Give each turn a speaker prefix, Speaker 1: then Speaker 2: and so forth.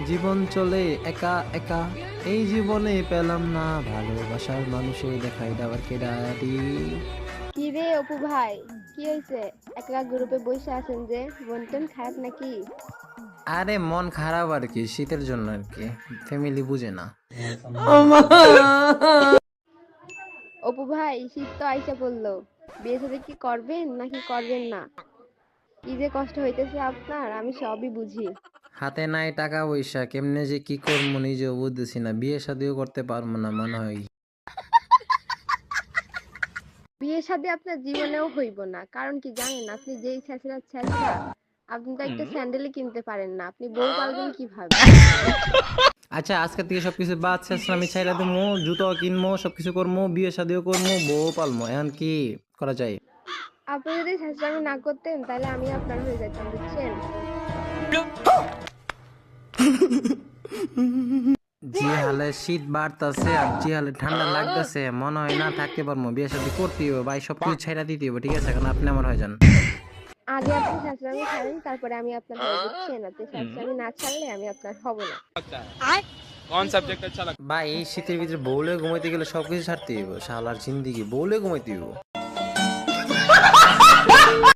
Speaker 1: জীবন চলে একা একা, এই জীবনে পেলাম না ভালোবাসার মানুষের দেখাই দেওয়ার কেডারি।
Speaker 2: কি রে অপু ভাই, কি হয়েছে? একলা গ্রুপে বসে আছেন যে, মন টন খারাপ নাকি?
Speaker 1: আরে মন খারাপ আর কি, শীতের জন্য আর কি, ফ্যামিলি বুঝে না।
Speaker 2: অপু ভাই, শীত তো আইসা পড়লো, বিয়ে সাথে কি করবেন নাকি করবেন না? কি যে কষ্ট হইতেছে আপনার, আমি সবই বুঝি।
Speaker 1: হাতে নাই টাকা পয়সা, কেমনে যে কি করবো নিজেও বুঝতেছি না, বিয়ে শাদিও করতে পারবো না মনে হয়।
Speaker 2: বিয়ে শাদী আপনার জীবনেও হইব না, কারণ কি জানেন? আপনি যেই ছেঁচড়া ছেঁচড়া, আপনি তো একটা স্যান্ডেলই কিনতে পারেন না, আপনি বউ পালবেন কিভাবে?
Speaker 1: আচ্ছা আজকে থেকে সবকিছু বাদ শেষ, আমি ছাইরা দেবো, জুতো কিনবো, সবকিছু করবো, বিয়ে শাদিও করবো, বউ পালবো, এখন কি করা যায়?
Speaker 2: আপনি যদি ছেঁচড়ামি না করতেন তাহলে আমি আপনার হয়ে যেতাম, বুঝছেন?
Speaker 1: যে হালে শীত বাড়তাছে আর যে হালে ঠান্ডা লাগতেছে, মনে হয় না থাকতে পারবো, বিয়ে শাদী করতে হবে ভাই, সবকিছু ছাইরা দিতে হবে, ঠিক আছে? এখন আপনি আমার হয়ে যান।
Speaker 2: আগে আপনি ছেঁচড়ামি ছাড়েন, তারপরে আমি আপনার হব, বুঝছেন? আপনি ছেঁচড়ামি না ছাড়লে আমি আপনার হব না।
Speaker 3: कौन सब्जेक्ट अच्छा लगता है?
Speaker 1: ভাই এই শীতের ভিতরে বউলে ঘুমাইতে গেলে সবকিছু ছাড়তে হইব, শালার জিন্দিগি বউলে ঘুমাইতে হইব।